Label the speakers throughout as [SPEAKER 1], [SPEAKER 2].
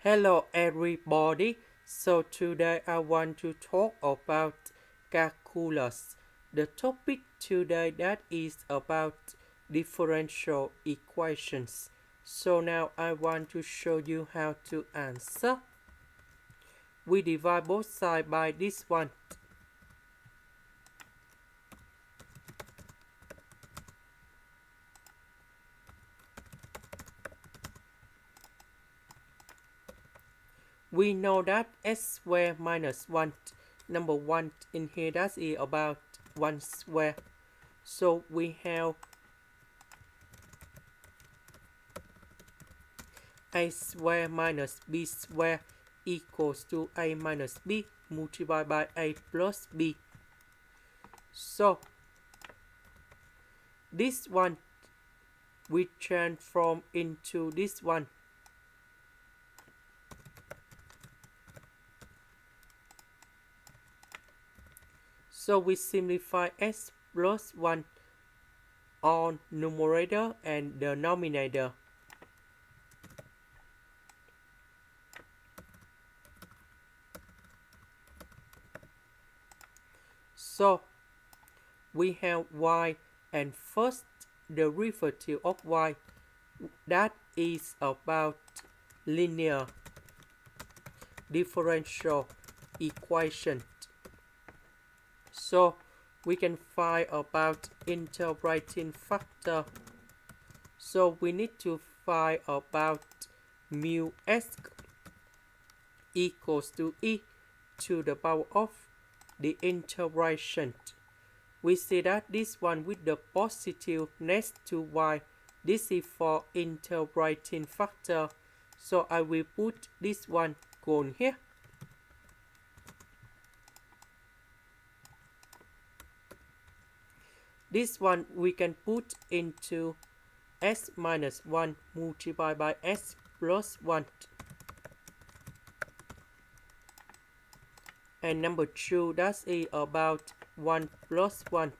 [SPEAKER 1] Hello everybody. So today I want to talk about calculus. The topic today that is about differential equations. So now I want to show you how to answer. We divide both sides by this one. We know that s squared minus 1, number 1 in here, that is about 1 square. So we have a square minus b square equals to a minus b multiplied by a plus b. So this one we transform into this one. So we simplify s plus 1 on numerator and denominator. So we have y and first derivative of y, that is about linear differential equation. So we can find about integrating factor. So we need to find about mu s equals to e to the power of the integration. We see that this one with the positive next to y, this is for integrating factor. So I will put this one gone here. This one we can put into s minus 1 multiplied by s plus 1. And number 2, that is about 1 plus 1.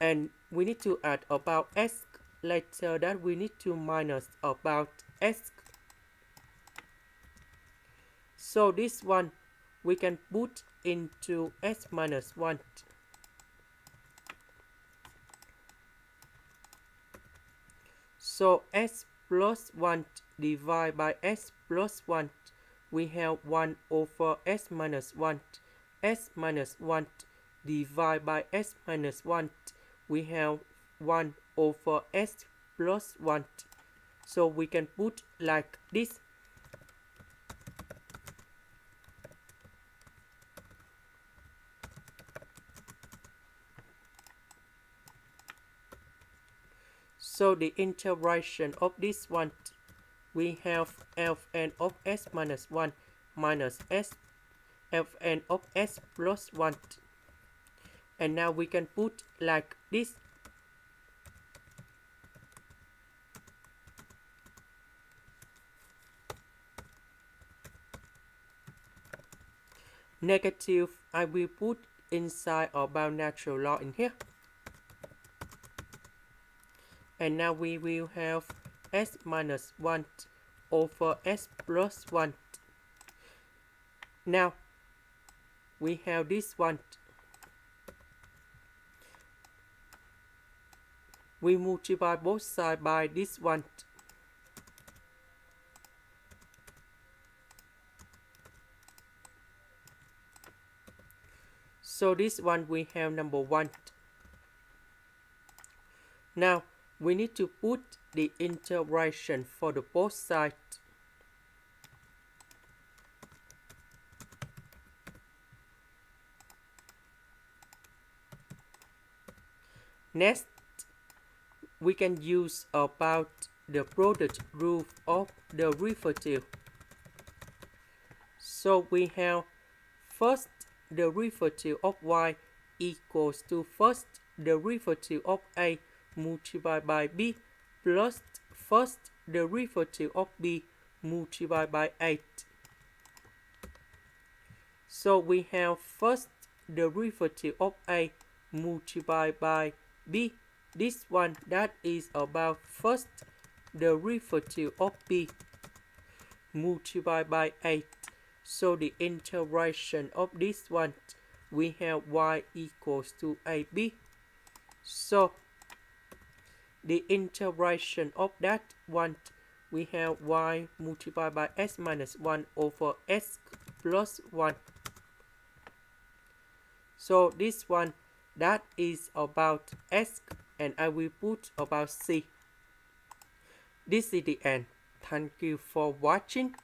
[SPEAKER 1] And we need to add about s. Later that we need to minus about s. So this one we can put into s minus 1. So s plus 1 divided by s plus 1, we have 1 over s minus 1. S minus 1 divided by s minus 1, we have 1 over s plus 1. So we can put like this. So the integration of this one, we have Fn of s minus 1 minus s Fn of s plus 1. And now we can put like this. Negative, I will put inside about natural log in here. And now we will have s minus 1 over s plus 1. Now we have this one. We multiply both sides by this one. So this one we have number 1. Now we need to put the integration for the both sides. Next, we can use about the product rule of the derivative. So we have first derivative of y equals to first derivative of a multiplied by b plus first derivative of b multiplied by 8. So we have first derivative of a multiplied by b. This one that is about first the derivative of b multiplied by 8. So the integration of this one, we have y equals to ab. So the integration of that one, we have y multiplied by s minus 1 over s plus 1. So this one, that is about s, and I will put about c. This is the end. Thank you for watching.